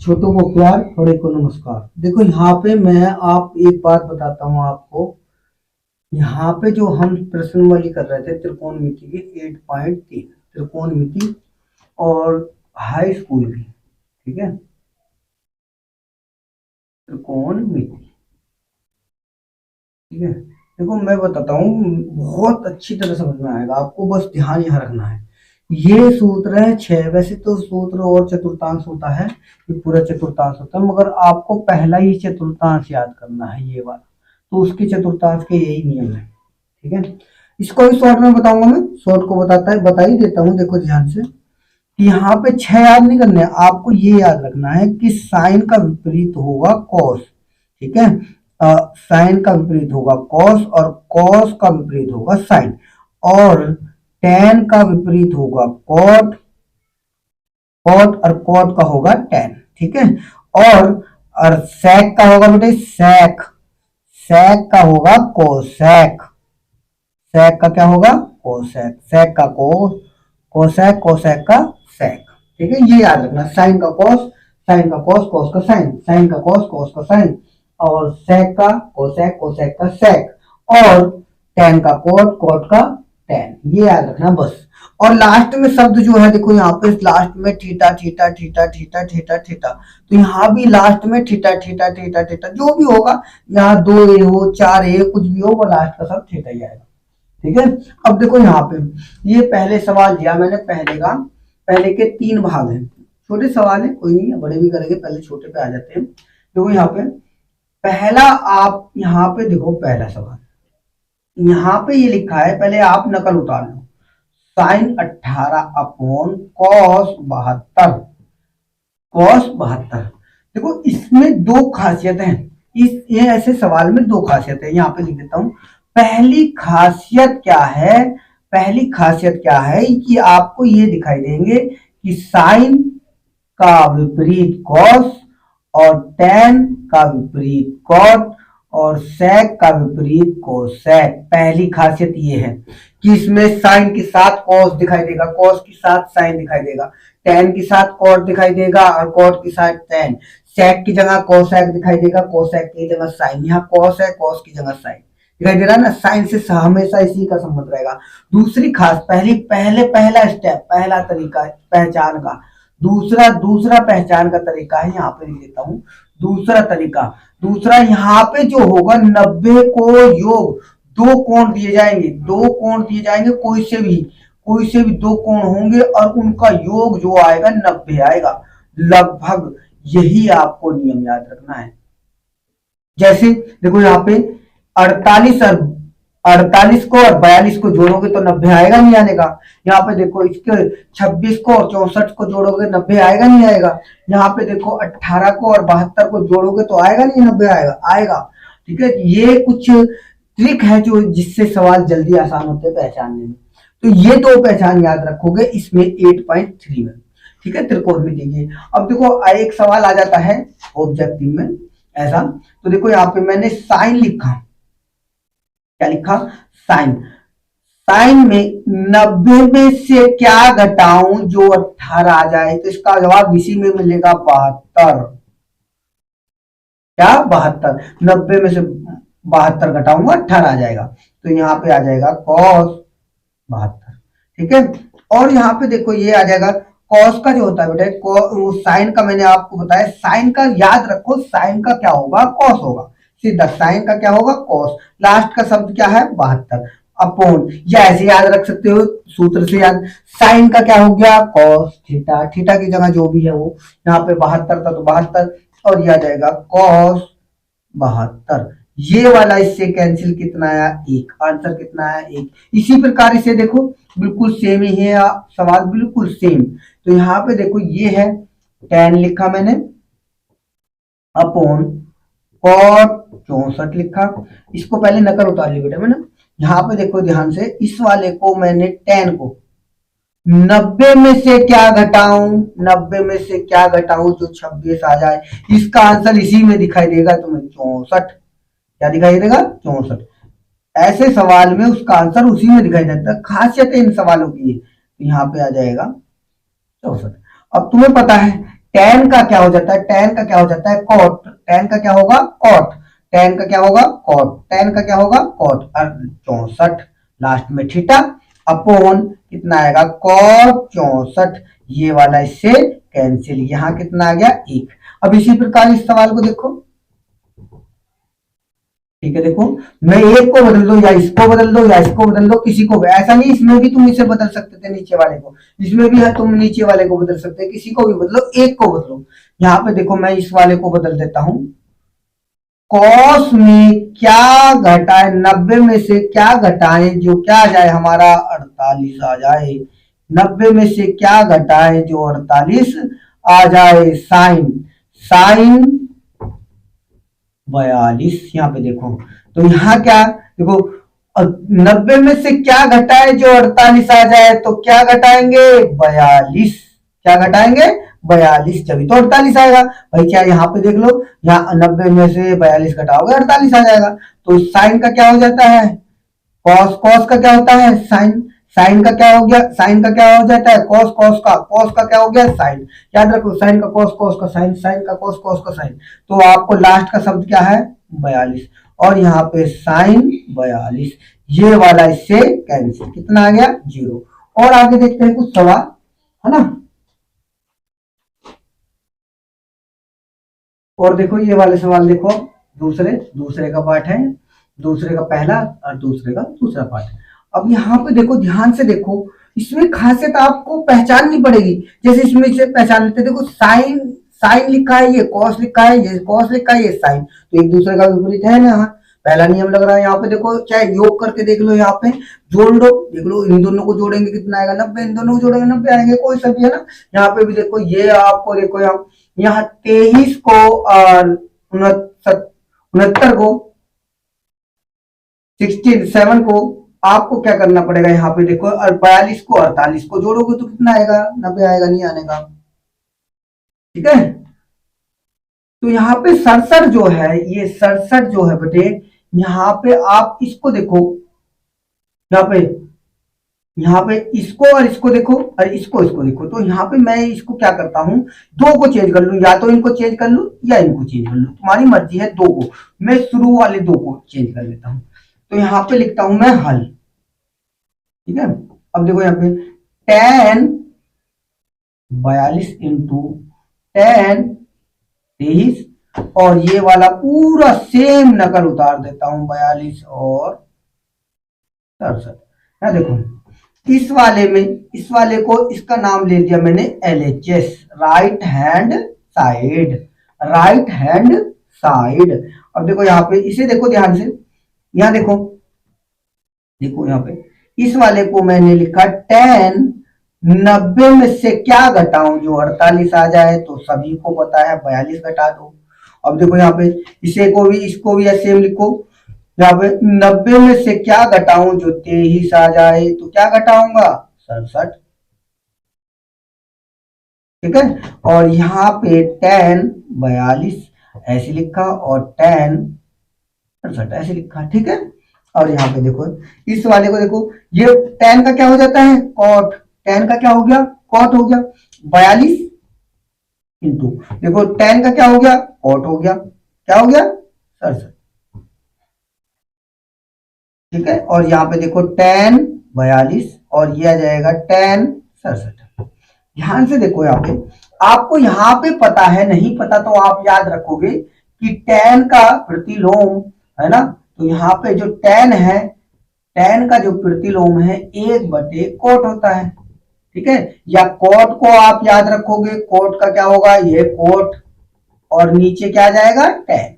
छोटों को प्यार, बड़े को नमस्कार। देखो यहाँ पे मैं आप एक बात बताता हूँ आपको। यहाँ पे जो हम प्रश्नावली कर रहे थे त्रिकोणमिति की 8.3 त्रिकोणमिति और हाई स्कूल की, ठीक है, त्रिकोणमिति, ठीक है। देखो मैं बताता हूँ, बहुत अच्छी तरह समझ में आएगा आपको, बस ध्यान यहाँ रखना है। ये सूत्र है 6। वैसे तो सूत्र और चतुर्थांश होता है, ये पूरा चतुर्थांश होता है, मगर आपको पहला ही चतुर्थांश याद करना है, ये वाला। तो उसके चतुर्थांश के यही नियम है, ठीक है। इसको भी शॉर्ट में बताऊंगा, मैं शॉर्ट को बता ही देता हूँ। देखो ध्यान से, यहाँ पे 6 याद नहीं करने, आपको ये याद रखना है कि साइन का विपरीत होगा कॉस, ठीक है। साइन का विपरीत होगा कॉस और कॉस का विपरीत होगा साइन, और टेन का विपरीत होगा कॉट, कॉट और कॉट का होगा टेन, ठीक है। और सेक का होगा बेटे सेक, सेक का होगा कोसेक, सेक का क्या होगा कोसेक, सेक का कोसेक, कोसेक का सेक, ठीक है। ये याद रखना, साइन का कॉस, साइन का कॉस, कॉस का साइन, साइन का कॉस, कॉस का साइन, और सेक का कोसेक, कोसेक का सेक, और टेन का कोट, कोट का टेन, ये याद रखना बस। और लास्ट में शब्द जो है, देखो यहाँ पे लास्ट में theta theta theta theta theta theta, तो यहाँ भी लास्ट में थीटा थीटा थीटा थीटा जो भी होगा, यहाँ 2a हो 4a कुछ भी हो, वो लास्ट का सब थीटा ही आएगा, ठीक है। अब देखो यहाँ पे ये पहले सवाल दिया मैंने, पहले के 3 भाग हैं, छोटे सवाल है, कोई नहीं है, बड़े भी करेंगे, पहले छोटे पे आ जाते हैं। देखो यहाँ पे पहला, आप यहाँ पे देखो पहला सवाल, यहाँ पे ये लिखा है, पहले आप नकल उतार लो, साइन 18 अपॉन कॉस 72, कॉस 72। देखो इसमें 2 खासियत है, ये ऐसे सवाल में 2 खासियत है, यहाँ पे लिख देता हूं। पहली खासियत क्या है, पहली खासियत क्या है कि आपको ये दिखाई देंगे कि साइन का विपरीत कॉस और टेन का विपरीत कॉट और सेक का विपरीत कोसेक। पहली खासियत ये है कि इसमें साइन के साथ कॉस दिखाई देगा, कॉस के साथ साइन दिखाई देगा, टेन के साथ कॉट दिखाई देगा और कॉट के साथ टेन, सेक की जगह कोसेक दिखाई देगा, कोसेक की जगह साइन, यहाँ कॉस है, कॉस की जगह साइन दिखाई दे रहा है ना। साइन से हमेशा इसी का संबंध रहेगा। दूसरी खास पहला स्टेप, पहला तरीका पहचान का, दूसरा पहचान का तरीका है, यहाँ पे लिख देता हूं दूसरा तरीका। दूसरा यहाँ पे जो होगा 90 को योग 2 कोण दिए जाएंगे, 2 कोण दिए जाएंगे, कोई से भी 2 कोण होंगे और उनका योग जो आएगा 90 आएगा लगभग। यही आपको नियम याद रखना है। जैसे देखो यहाँ पे 48 को और 42 को जोड़ोगे तो 90 आएगा नहीं आने का। यहाँ पे देखो इसके 26 को और 64 को जोड़ोगे 90 आएगा नहीं आएगा। यहाँ पे देखो 18 को और 72 को जोड़ोगे तो आएगा नहीं, 90 आएगा, ठीक है। ये कुछ ट्रिक है जो जिससे सवाल जल्दी आसान होते हैं पहचानने में। तो ये 2 पहचान याद रखोगे इसमें 8.3 में, ठीक है, त्रिकोणमिति की। अब देखो एक सवाल आ जाता है ऑब्जेक्टिव में ऐसा, तो देखो यहाँ पे मैंने साइन लिखा, क्या लिखा साइन, साइन में 90 में से क्या घटाऊं जो 18 आ जाए, तो इसका जवाब इसी में मिलेगा 72, क्या 72, 90 में से 72 घटाऊंगा 18 आ जाएगा, तो यहाँ पे आ जाएगा cos 72, ठीक है। और यहाँ पे देखो ये आ जाएगा cos का जो होता है बेटा, साइन का मैंने आपको बताया, साइन का याद रखो, साइन का क्या होगा cos होगा, सीधा साइन का क्या होगा cos, लास्ट का शब्द क्या है 72 अपॉन, या ऐसे याद रख सकते हो सूत्र से याद, साइन का क्या हो गया cos थीटा, थीटा की जगह जो भी है वो, यहाँ पे 72 था तो 72, और यह आ जाएगा cos 72। ये वाला इससे कैंसिल कितना आया 1, आंसर कितना आया 1। इसी प्रकार इसे देखो बिल्कुल सेम ही है, सवाल बिल्कुल सेम। तो यहाँ पे देखो ये है 10 लिखा मैंने अपॉन cot 64 लिखा, इसको पहले नकल उतार ली बेटा मैंने। यहाँ पे देखो ध्यान से, इस वाले को मैंने 10 को 90 में से क्या घटाऊं, 90 में से क्या घटाऊं जो 26 आ जाए, इसका आंसर इसी में दिखाई देगा तुम्हें 64, क्या दिखाई देगा 64। ऐसे सवाल में उसका आंसर उसी में दिखाई देता है, खासियत है इन सवालों की। तो यहाँ पे आ जाएगा 64। अब तुम्हें पता है टेन का क्या हो जाता है, टेन का क्या हो जाता है कॉट, टेन का क्या होगा कॉट, टेन का क्या होगा कॉट, टेन का क्या होगा कॉट, और 64 लास्ट में थीटा अपॉन कितना आएगा कॉट 64, ये वाला इससे कैंसिल, यहां कितना आ गया 1। अब इसी प्रकार इस सवाल को देखो, ठीक है, देखो मैं एक को बदल दो या इसको बदल दो या इसको बदल दो, किसी को भी, ऐसा नहीं इसमें भी तुम इसे बदल सकते थे नीचे वाले को, इसमें भी है तुम नीचे वाले को बदल सकते, किसी को भी बदलो, एक को बदलो। यहाँ पे देखो मैं इस वाले को बदल देता हूं, कॉस में क्या घटाए, 90 में से क्या घटाए जो क्या आ जाए हमारा 48 आ जाए, 90 में से क्या घटाए जो 48 आ जाए, साइन, साइन 42, यहाँ पे देखो, तो यहाँ क्या देखो 90 में से क्या घटाए जो 48 आ जाए, तो क्या घटाएंगे 42, क्या घटाएंगे 42, जब तो 48 आएगा भाई, क्या यहाँ पे देख लो, यहाँ 90 में से 42 घटाओगे 48 आ जाएगा, तो साइन का क्या हो जाता है कॉस, कॉस का क्या होता है साइन, साइन का क्या हो गया, साइन का क्या हो जाता है कॉस, कॉस का क्या हो गया साइन, याद रखो साइन का कॉस, कॉस का साइन, साइन का कॉस, कॉस का साइन, तो आपको लास्ट का शब्द क्या है 42, और यहाँ पे साइन 42, ये वाला इससे कैंसिल, कितना आ गया 0। और आगे देखते हैं कुछ सवाल, है ना, और देखो ये वाले सवाल देखो, दूसरे दूसरे का पार्ट है, दूसरे का पहला और दूसरे का दूसरा पार्ट। अब यहाँ पे देखो ध्यान से देखो, इसमें खासियत आपको पहचाननी पड़ेगी, जैसे इसमें से पहचान लेते, देखो साइन, साइन लिखा है, ये कॉस लिखा है, ये कॉस लिखा है, ये साइन, तो एक दूसरे का विपरीत है ना, यहाँ पहला नियम लग रहा है। यहाँ पे देखो चाहे योग करके देख लो, यहाँ पे जोड़ लो, देख लो इन दोनों को जोड़ेंगे कितना आएगा 90, इन दोनों को जोड़ेंगे 90 आएंगे, कोई सा भी है ना। यहाँ पे भी देखो, ये आपको देखो यहाँ 23 को और 69 को, 67 को आपको क्या करना पड़ेगा, यहाँ पे देखो, और 42 को 48 को जोड़ोगे तो कितना आएगा 90 आएगा, नहीं आने का, ठीक है। तो यहाँ पे 67 जो है, ये 67 जो है बेटे, यहाँ पे आप इसको देखो, यहाँ पे इसको और इसको देखो और इसको इसको देखो, तो यहाँ पे मैं इसको क्या करता हूँ, दो को चेंज कर लूं, या तो इनको चेंज कर लूं या इनको चेंज कर लूं, तुम्हारी मर्जी है, दो को मैं शुरू वाले दो को चेंज कर लेता हूँ, तो यहाँ पे लिखता हूं मैं हल, ठीक है। अब देखो यहाँ पे tan 42 इंटू tan 23, और ये वाला पूरा सेम नकल उतार देता हूं 42 और 67, क्या देखो इस वाले में, इस वाले को इसका नाम ले दिया मैंने LHS, right hand side, right hand side. अब देखो यहाँ पे इसे देखो ध्यान से, यहाँ देखो, देखो यहाँ पे इस वाले को मैंने लिखा tan 90 में से क्या घटाऊं जो 48 आ जाए, तो सभी को पता है 42 घटा दो। अब देखो यहाँ पे इसे को भी, इसको भी सेम लिखो, यहाँ पे 90 में से क्या घटाऊं जो 23 आ जाए, तो क्या घटाऊंगा 67, ठीक है। और यहाँ पे tan 42 ऐसे लिखा और tan 67 ऐसे लिखा, ठीक है। और यहाँ पे देखो इस वाले को देखो, ये tan का क्या हो जाता है cot, tan का क्या हो गया cot हो गया 42 इंटू, देखो tan का क्या हो गया cot हो गया, क्या हो गया 67, ठीक है। और यहाँ पे देखो tan 42 और ये आ जाएगा tan 67। ध्यान से देखो यहाँ पे, आपको यहाँ पे पता है, नहीं पता तो आप याद रखोगे कि tan का प्रतिलोम है ना, तो यहाँ पे जो tan है, tan का जो प्रतिलोम है 1/cot होता है, ठीक है। या cot को आप याद रखोगे, cot का क्या होगा ये cot, और नीचे क्या जाएगा tan,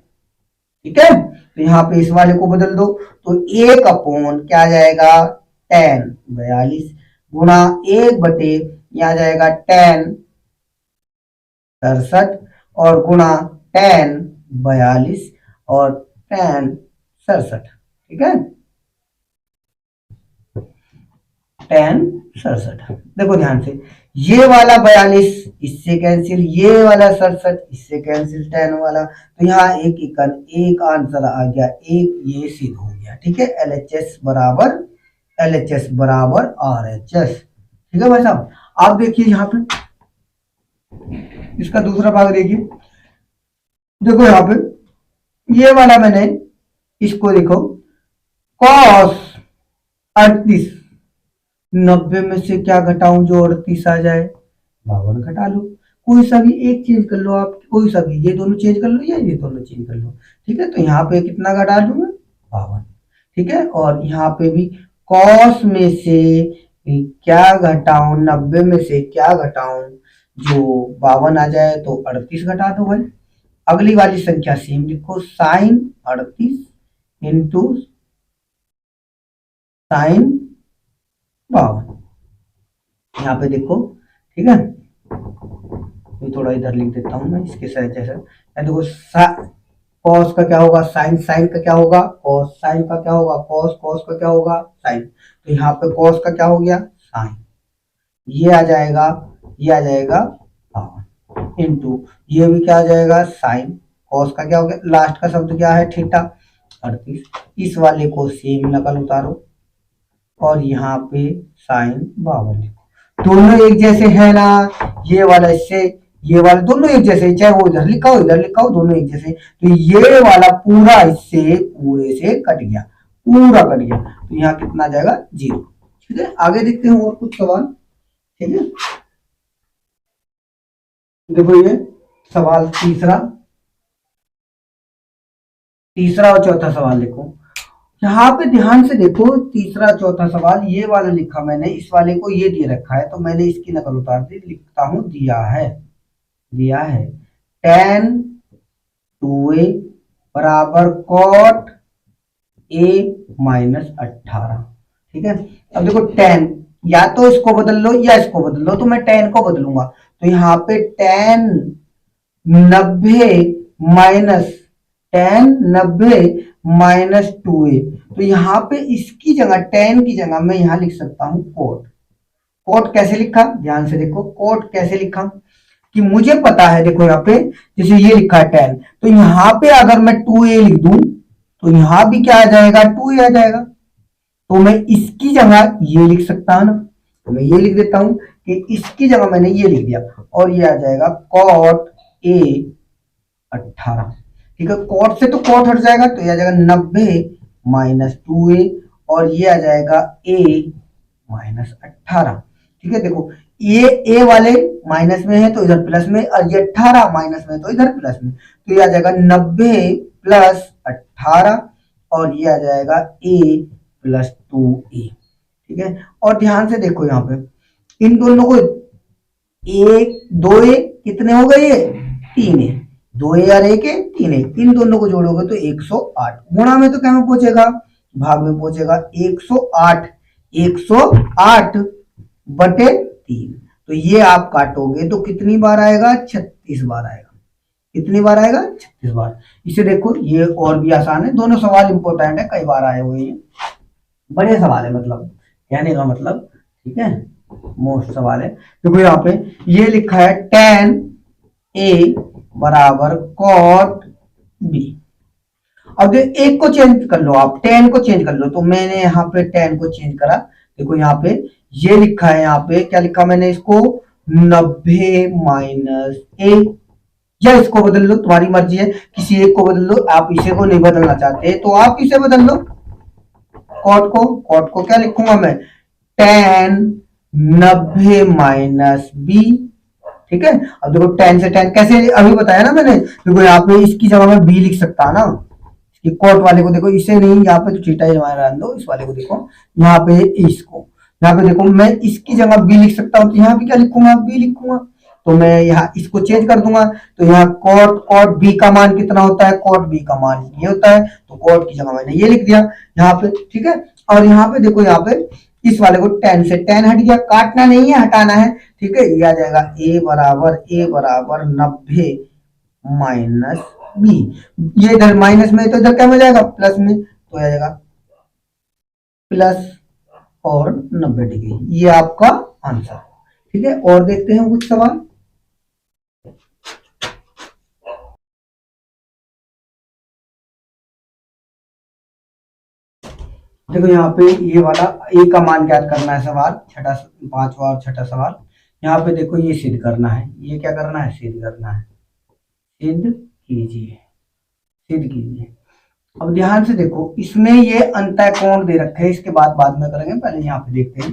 ठीक है। तो यहाँ पे इस वाले को बदल दो, तो 1 क्या जाएगा tan 42 गुणा 1 यहाँ जाएगा tan 67 और गुणा tan 42 और tan 67, ठीक है, tan 67। देखो ध्यान से, ये वाला 42 इससे कैंसिल, ये वाला 67 इससे कैंसिल, tan वाला, तो यहाँ एक आंसर आ गया, एक ये सिद्ध हो गया, ठीक है। LHS बराबर RHS, ठीक है भाई साहब। आप देखिए यहाँ पे इसका दूसरा भाग देखिए, देखो यहाँ पे ये वाला मैंने इसको देखो कॉस 38, 90 में से क्या घटाऊं जो 38 आ जाए, 52 घटा लो। कोई सा भी एक चेंज कर लो आप, कोई सा भी, ये दोनों चेंज कर लो या ये दोनों चेंज कर लो, ठीक है। तो यहाँ पे कितना घटा लूं मैं, 52, ठीक है। और यहाँ पे भी कॉस में से क्या घटाऊं, 90 में से क्या घटाऊं जो 52 आ जाए, तो 38 घटा दो भाई। अगली वाली संख्या सेम लिखो, साइन 38 इंटू साइन 52, यहाँ पे देखो, ठीक है। ये थोड़ा इधर लिख देता हूं मैं इसके साथ जैसे, देखो कॉस का क्या होगा साइन, साइन का क्या होगा कॉस, साइन का क्या होगा कॉस, कॉस का क्या होगा साइन। तो यहाँ पे कॉस का क्या हो गया साइन, ये आ जाएगा, ये आ जाएगा इंटू ये भी क्या आ जाएगा साइन, कॉस का क्या हो गया, लास्ट का शब्द क्या है थीटा 38। इस वाले को सेम नकल उतारो और यहाँ पे साइन 52 लिखो, दोनों एक जैसे है ना, ये वाला इससे, ये वाला दोनों एक जैसे, चाहे वो इधर लिखा हो इधर लिखा हो, दोनों एक जैसे। तो ये वाला पूरा इससे पूरे से कट गया, पूरा कट गया, तो यहाँ कितना आ जाएगा 0, ठीक है। आगे देखते हैं और कुछ सवाल, ठीक है। देखो ये सवाल तीसरा, तीसरा और चौथा सवाल देखो, यहाँ पे ध्यान से देखो, तीसरा चौथा सवाल ये वाला लिखा मैंने, इस वाले को ये दिए रखा है, तो मैंने इसकी नकल उतार दी, लिखता हूं दिया है, दिया है tan 2a बराबर cot a माइनस 18, ठीक है। अब देखो tan, या तो इसको बदल लो या इसको बदल लो, तो मैं tan को बदलूंगा, तो यहाँ पे tan 90 minus tan 90 minus 2a, तो यहाँ पे इसकी जगह tan की जगह मैं यहाँ लिख सकता हूँ cot। cot कैसे लिखा, ध्यान से देखो cot कैसे लिखा, कि मुझे पता है, देखो यहाँ पे जैसे ये लिखा है tan, तो यहाँ पे अगर मैं 2a लिख दूं तो यहाँ भी क्या आ जाएगा 2a आ जाएगा, तो मैं इसकी जगह ये लिख सकता हूं ना, तो मैं ये लिख देता हूं कि इसकी जगह मैंने ये लिख दिया, और ये आ जाएगा cot a 18, ठीक है। cot से तो cot हट जाएगा, तो ये आ जाएगा 90 माइनस 2a, और ये आ जाएगा a माइनस 18, ठीक है। देखो ये a वाले माइनस में है तो इधर प्लस में, और ये 18 माइनस में है तो इधर प्लस में, तो ये आ जाएगा 90 प्लस 18, और ये आ जाएगा a प्लस 2a, ठीक है। और ध्यान से देखो यहाँ पे इन दोनों को, एक 2a कितने हो गए, ये 3a, 2a और 1a 3a, इन दोनों को जोड़ोगे तो 108, गुणा में तो क्या में पहुंचेगा, भाग में पहुंचेगा, 108, 108 बटे 3, तो ये आप काटोगे तो कितनी बार आएगा, 36 बार आएगा, कितनी बार आएगा 36 बार। इसे देखो ये और भी आसान है, दोनों सवाल इंपॉर्टेंट है, कई बार आए हुए हैं, बड़े सवाल है, मतलब कहने का मतलब, ठीक है, मोस्ट सवाल है। देखो यहाँ पे ये लिखा है tan a बराबर cot b, अब एक को चेंज कर लो, आप tan को चेंज कर लो, तो मैंने यहाँ पे tan को चेंज करा, देखो यहाँ पे ये लिखा है, यहाँ पे क्या लिखा मैंने इसको 90 माइनस a, या इसको बदल लो, तुम्हारी मर्जी है, किसी एक को बदल लो, आप इसे को नहीं बदलना चाहते तो आप इसे बदल लो, कॉट को क्या लिखूंगा मैं, tan 90 माइनस b, ठीक है। अब देखो tan से tan कैसे, अभी बताया ना मैंने, देखो यहाँ पे इसकी जगह में b लिख सकता है ना, इसकी कॉट वाले को देखो, इसे नहीं, यहाँ पे तो थीटा ही रहने दो, इस वाले को देखो, यहाँ पे इसको, यहाँ पे देखो मैं इसकी जगह b लिख सकता हूँ, तो यहाँ पे क्या लिखूंगा b लिखूंगा, तो मैं यहाँ इसको चेंज कर दूंगा, तो यहाँ कॉट बी का मान कितना होता है, कॉट बी का मान ये होता है, तो कॉट की जगह मैंने ये लिख दिया यहाँ पे, ठीक है। और यहाँ पे देखो, यहाँ पे इस वाले को tan से tan हट गया, काटना नहीं है हटाना है, ठीक है। ये आ जाएगा a बराबर 90 माइनस b, ये इधर माइनस में तो इधर क्या हो जाएगा प्लस में, तो आ जाएगा प्लस और 90 डिग्री, ये आपका आंसर, ठीक है। और देखते हैं कुछ सवाल, देखो यहाँ पे ये वाला a का मान ज्ञात करना है सवाल, छठा, पांचवा और छठा सवाल, यहाँ पे देखो ये सिद्ध करना है, ये क्या करना है, सिद्ध करना है। सिद्ध कीजिए, सिद्ध कीजिए। अब ध्यान से देखो, इसमें ये अंतः कोण दे रखे हैं, इसके बाद में करेंगे, पहले यहाँ पे देखते हैं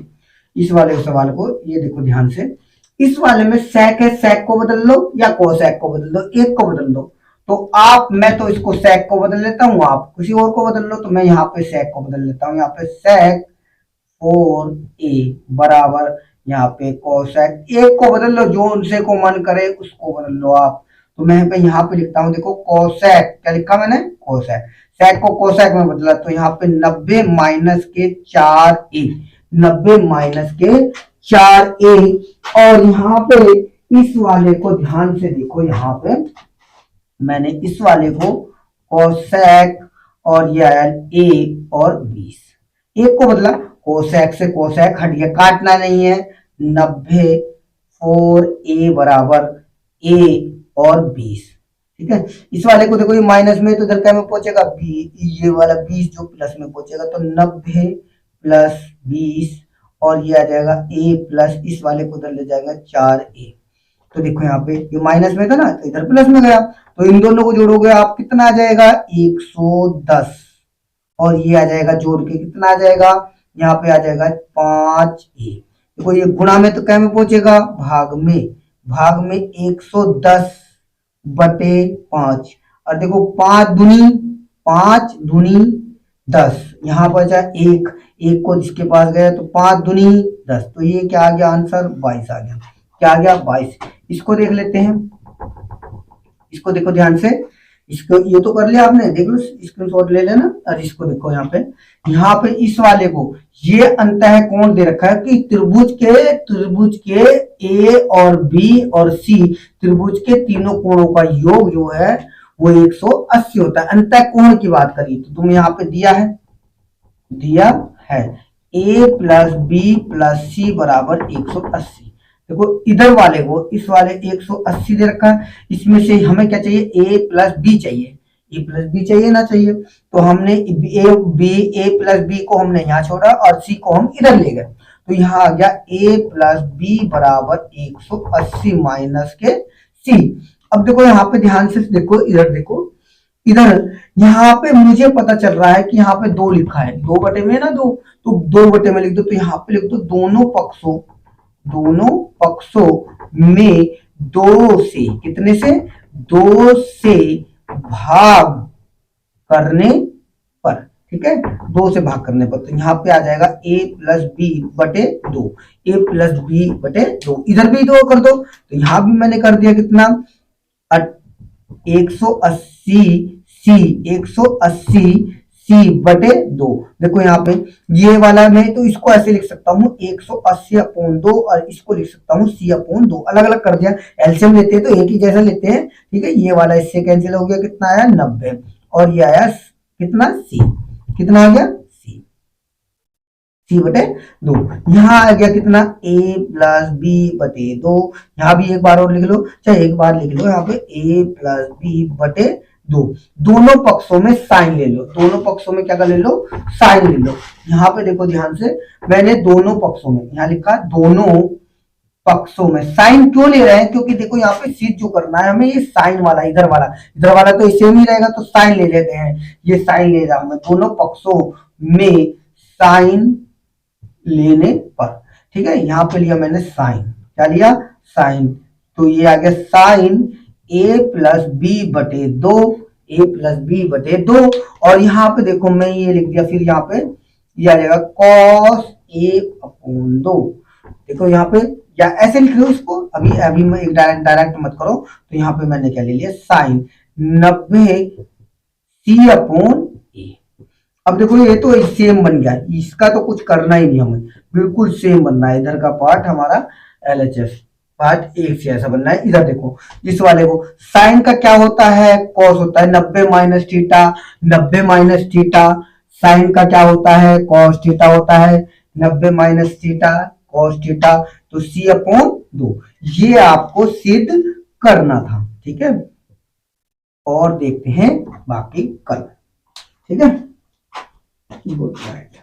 इस वाले सवाल को। ये देखो ध्यान से, इस वाले में sec है, sec को बदल लो या cosec को बदल दो, एक को बदल दो। तो आप, मैं तो इसको sec को बदल लेता हूँ, आप किसी और को बदल लो, तो मैं यहाँ पे sec को बदल लेता हूँ। यहाँ पे sec 4a बराबर यहाँ पे cosec, एक को बदल लो, जो उनसे को मन करे उसको बदल लो आप। तो मैं यहाँ पे लिखता हूँ, देखो cosec, क्या लिखा मैंने, cosec, sec को cosec में बदला, तो यहाँ पे 90 माइनस के 4a, 90 माइनस के 4a। और यहाँ पे इस वाले को ध्यान से देखो, यहाँ पे मैंने इस वाले को cosec और ये आया a और 20, एक को बदला, कोसेक से कोसेक हट गया, काटना नहीं है। 90 4a बराबर a और 20, ठीक है। इस वाले को देखो, ये माइनस में, तो इधर क्या में पहुंचेगा, ये वाला 20 जो प्लस में पहुंचेगा, तो 90 प्लस 20 और ये आ जाएगा a प्लस, इस वाले को उधर ले जाएगा 4a। तो देखो यहाँ पे ये माइनस में था ना, तो इधर प्लस में गया, तो इन दोनों को जोड़ोगे आप, कितना आ जाएगा, 110। और ये आ जाएगा जोड़ के कितना आ जाएगा, यहाँ पे आ जाएगा 5a। देखो ये गुणा में तो क्या में पहुंचेगा, भाग में, भाग में 110 बटे 5। और देखो 5 दूनी 10, यहाँ पर जा एक, एक को जिसके पास गया, तो 5 दूनी 10, तो ये क्या आ गया आंसर, 22 आ गया। क्या आ गया, 22। इसको देख लेते हैं, इसको देखो ध्यान से, इसको ये तो कर लिया आपने, देख लो स्क्रीनशॉट ले लेना। और इसको देखो यहाँ पे इस वाले को, ये अंतः कोण दे रखा है कि त्रिभुज के ए और बी और सी, त्रिभुज के तीनों कोणों का योग जो है वो 180 होता है। अंतः कोण की बात करिए तो तुम यहाँ पे दिया है a प्लस बी प्लस सी बराबर 180। देखो इधर वाले को, इस वाले 180 दे रखा है, इसमें से हमें क्या चाहिए, a प्लस बी चाहिए, a प्लस बी चाहिए ना चाहिए, तो हमने a प्लस बी को हमने यहाँ छोड़ा और c को हम इधर ले गए, तो यहाँ आ गया a प्लस बी बराबर 180 माइनस के c। अब देखो यहाँ पे ध्यान से देखो, इधर देखो, इधर यहाँ पे मुझे पता चल रहा है कि यहाँ पे 2 लिखा है, 2 बटे में ना 2, तो 2 बटे में लिख दो, तो यहाँ पे लिख दो दोनों पक्षों में 2 से, कितने से, 2 से भाग करने पर, ठीक है, 2 से भाग करने पर, तो यहाँ पे आ जाएगा a प्लस बी बटे 2, a प्लस बी बटे 2, इधर भी 2 कर दो, तो यहाँ भी मैंने कर दिया कितना, 180 सी बटे 2। देखो यहाँ पे ये वाला, मैं तो इसको ऐसे लिख सकता हूँ 180/2 और इसको लिख सकता हूँ c/2, अलग अलग कर दिया, एलसीएम लेते हैं तो एक ही जैसा लेते हैं, ठीक है। ये वाला इससे कैंसिल हो गया, कितना आया 90, और ये आया कितना, c, कितना आ गया, c बटे 2। यहाँ आ गया कितना, a प्लस बी बटे 2, यहाँ भी एक बार और लिख लो, चाहे एक बार लिख लो, यहाँ पे a प्लस बी बटे 2, दोनों पक्षों में साइन ले लो, दोनों पक्षों में क्या कर ले लो, साइन ले लो। यहाँ पे देखो ध्यान से, मैंने दोनों पक्षों में यहाँ लिखा, दोनों पक्षों में साइन क्यों ले रहे हैं, क्योंकि देखो यहाँ पे सिद्ध जो करना है हमें, ये साइन वाला, इधर वाला तो सेम ही रहेगा, तो साइन ले लेते हैं, ये साइन ले रहा हूं मैं, दोनों पक्षों में साइन लेने पर, ठीक है। यहाँ पे लिया मैंने साइन, क्या लिया, साइन, तो ये आ गया साइन a प्लस बी बटे 2, a प्लस बी बटे 2, और यहाँ पे देखो मैं ये लिख दिया, फिर यहाँ पे ये आ जाएगा cos a/2। देखो यहाँ पे, या ऐसे लिख लो इसको, अभी मैं एक डायरेक्ट मत करो, तो यहाँ पे मैंने क्या ले लिया, साइन 90 c/a। अब देखो ये तो सेम बन गया, इसका तो कुछ करना ही नहीं, हमें बिल्कुल सेम बनना है, इधर का पार्ट हमारा LHS पार्ट एक से ऐसा बनना है। इधर देखो इस वाले को, साइन का क्या होता है, कॉस होता है, 90 minus theta, 90 minus theta, sine का क्या होता है, कॉस थीटा होता है, 90 माइनस थीटा कॉस थीटा, तो c/2, ये आपको सिद्ध करना था, ठीक है। और देखते हैं बाकी कल, ठीक है। Good night.